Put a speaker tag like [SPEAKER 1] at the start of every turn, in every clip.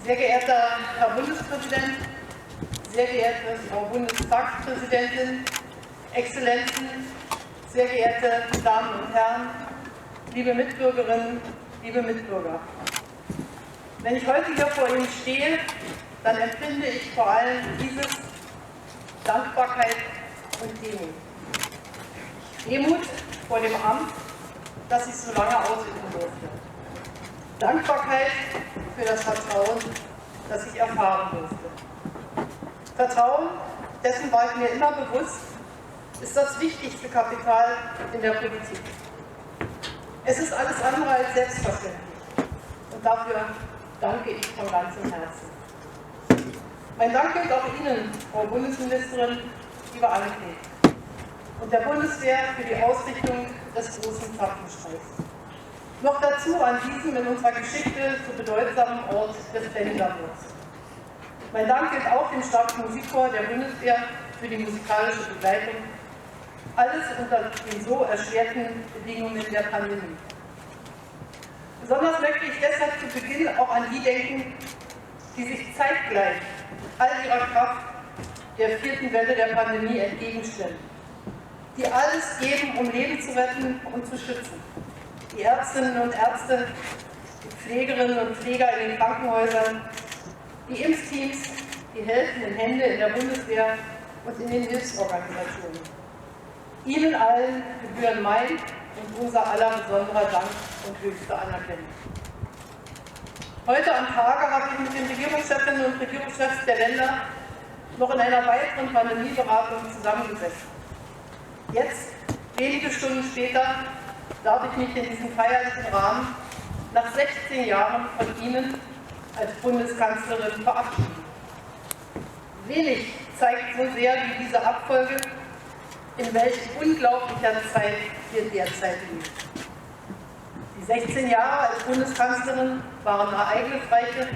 [SPEAKER 1] Sehr geehrter Herr Bundespräsident, sehr geehrte Frau Bundestagspräsidentin, Exzellenzen, sehr geehrte Damen und Herren, liebe Mitbürgerinnen, liebe Mitbürger. Wenn ich heute hier vor Ihnen stehe, dann empfinde ich vor allem dieses Dankbarkeit und Demut. Demut vor dem Amt, das ich so lange ausüben durfte. Dankbarkeit für das Vertrauen, das ich erfahren durfte. Vertrauen, dessen war ich mir immer bewusst, ist das wichtigste Kapital in der Politik. Es ist alles andere als selbstverständlich und dafür danke ich von ganzem Herzen. Mein Dank gilt auch Ihnen, Frau Bundesministerin, lieber Annegret, und der Bundeswehr für die Ausrichtung des großen Zapfenstreichs. Noch dazu an diesem in unserer Geschichte so bedeutsamen Ort des Pendlerwurz. Mein Dank gilt auch dem Stabsmusikchor der Bundeswehr für die musikalische Begleitung. Alles unter den so erschwerten Bedingungen der Pandemie. Besonders möchte ich deshalb zu Beginn auch an die denken, die sich zeitgleich all ihrer Kraft der vierten Welle der Pandemie entgegenstellen. Die alles geben, um Leben zu retten und zu schützen. Die Ärztinnen und Ärzte, die Pflegerinnen und Pfleger in den Krankenhäusern, die Impfteams, die helfenden Hände in der Bundeswehr und in den Hilfsorganisationen. Ihnen allen gebühren mein und unser aller besonderer Dank und höchste Anerkennung. Heute am Tage habe ich mit den Regierungschefinnen und Regierungschefs der Länder noch in einer weiteren Pandemieberatung zusammengesessen. Jetzt, wenige Stunden später, darf ich mich in diesem feierlichen Rahmen nach 16 Jahren von Ihnen als Bundeskanzlerin verabschieden. Wenig zeigt so sehr wie diese Abfolge, in welch unglaublicher Zeit wir derzeit leben. Die 16 Jahre als Bundeskanzlerin waren ereignisreiche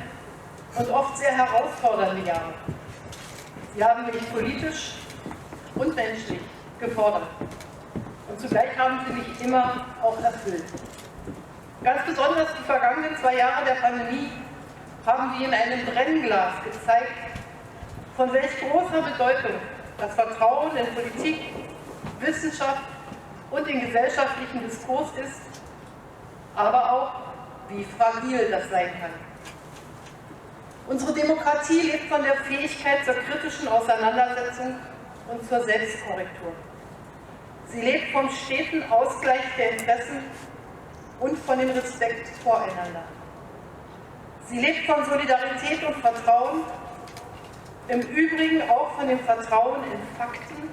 [SPEAKER 1] und oft sehr herausfordernde Jahre. Sie haben mich politisch und menschlich gefordert. Und zugleich haben sie mich immer auch erfüllt. Ganz besonders die vergangenen 2 Jahre der Pandemie haben wie in einem Brennglas gezeigt, von welch großer Bedeutung das Vertrauen in Politik, Wissenschaft und den gesellschaftlichen Diskurs ist, aber auch, wie fragil das sein kann. Unsere Demokratie lebt von der Fähigkeit zur kritischen Auseinandersetzung und zur Selbstkorrektur. Sie lebt vom steten Ausgleich der Interessen und von dem Respekt voreinander. Sie lebt von Solidarität und Vertrauen, im Übrigen auch von dem Vertrauen in Fakten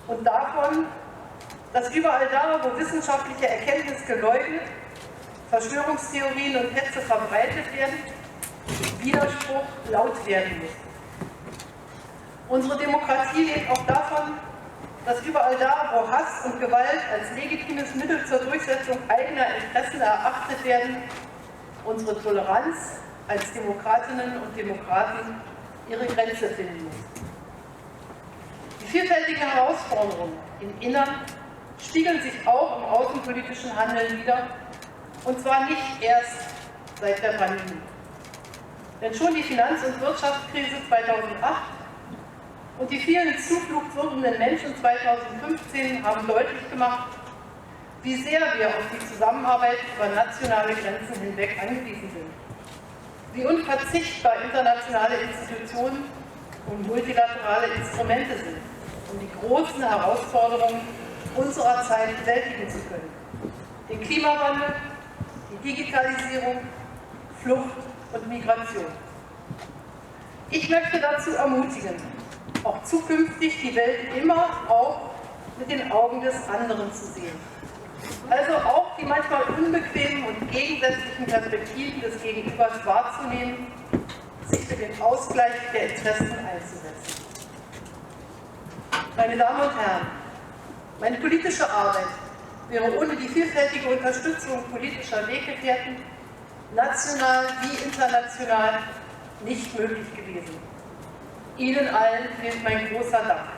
[SPEAKER 1] und davon, dass überall da, wo wissenschaftliche Erkenntnis geleugnet, Verschwörungstheorien und Hetze verbreitet werden, Widerspruch laut werden muss. Unsere Demokratie lebt auch davon, dass überall da, wo Hass und Gewalt als legitimes Mittel zur Durchsetzung eigener Interessen erachtet werden, unsere Toleranz als Demokratinnen und Demokraten ihre Grenze finden muss. Die vielfältigen Herausforderungen im Innern spiegeln sich auch im außenpolitischen Handeln wider, und zwar nicht erst seit der Pandemie. Denn schon die Finanz- und Wirtschaftskrise 2008 und die vielen Zuflucht suchenden Menschen 2015 haben deutlich gemacht, wie sehr wir auf die Zusammenarbeit über nationale Grenzen hinweg angewiesen sind. Wie unverzichtbar internationale Institutionen und multilaterale Instrumente sind, um die großen Herausforderungen unserer Zeit bewältigen zu können. Den Klimawandel, die Digitalisierung, Flucht und Migration. Ich möchte dazu ermutigen, auch zukünftig die Welt immer auch mit den Augen des anderen zu sehen. Also auch die manchmal unbequemen und gegensätzlichen Perspektiven des Gegenübers wahrzunehmen, sich für den Ausgleich der Interessen einzusetzen. Meine Damen und Herren, meine politische Arbeit wäre ohne die vielfältige Unterstützung politischer Weggefährten, national wie international, nicht möglich gewesen. Ihnen allen gilt mein großer Dank.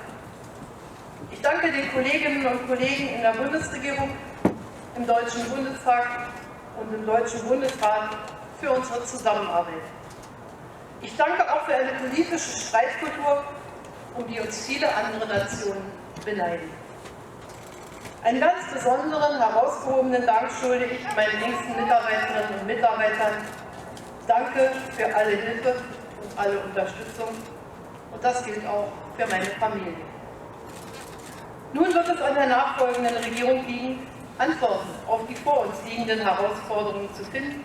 [SPEAKER 1] Ich danke den Kolleginnen und Kollegen in der Bundesregierung, im Deutschen Bundestag und im Deutschen Bundesrat für unsere Zusammenarbeit. Ich danke auch für eine politische Streitkultur, um die uns viele andere Nationen beneiden. Einen ganz besonderen, herausgehobenen Dank schulde ich meinen engsten Mitarbeiterinnen und Mitarbeitern. Danke für alle Hilfe und alle Unterstützung. Und das gilt auch für meine Familie. Nun wird es an der nachfolgenden Regierung liegen, Antworten auf die vor uns liegenden Herausforderungen zu finden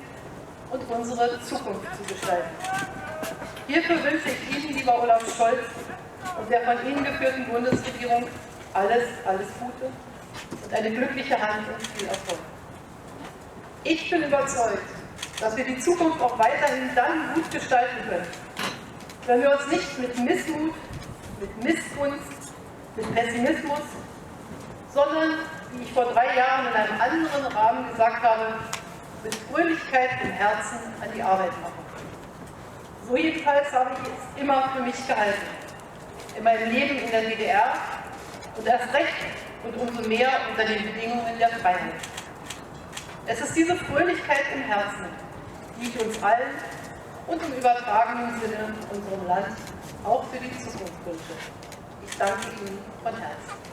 [SPEAKER 1] und unsere Zukunft zu gestalten. Hierfür wünsche ich Ihnen, lieber Olaf Scholz, und der von Ihnen geführten Bundesregierung alles Gute und eine glückliche Hand und viel Erfolg. Ich bin überzeugt, dass wir die Zukunft auch weiterhin dann gut gestalten können, wenn wir uns nicht mit Missmut, mit Missgunst, mit Pessimismus, sondern, wie ich vor 3 Jahren in einem anderen Rahmen gesagt habe, mit Fröhlichkeit im Herzen an die Arbeit machen. So jedenfalls habe ich es immer für mich gehalten. In meinem Leben in der DDR und erst recht und umso mehr unter den Bedingungen der Freiheit. Es ist diese Fröhlichkeit im Herzen, die ich uns allen und im übertragenen Sinne unserem Land auch für die Zukunft wünsche. Ich danke Ihnen von Herzen.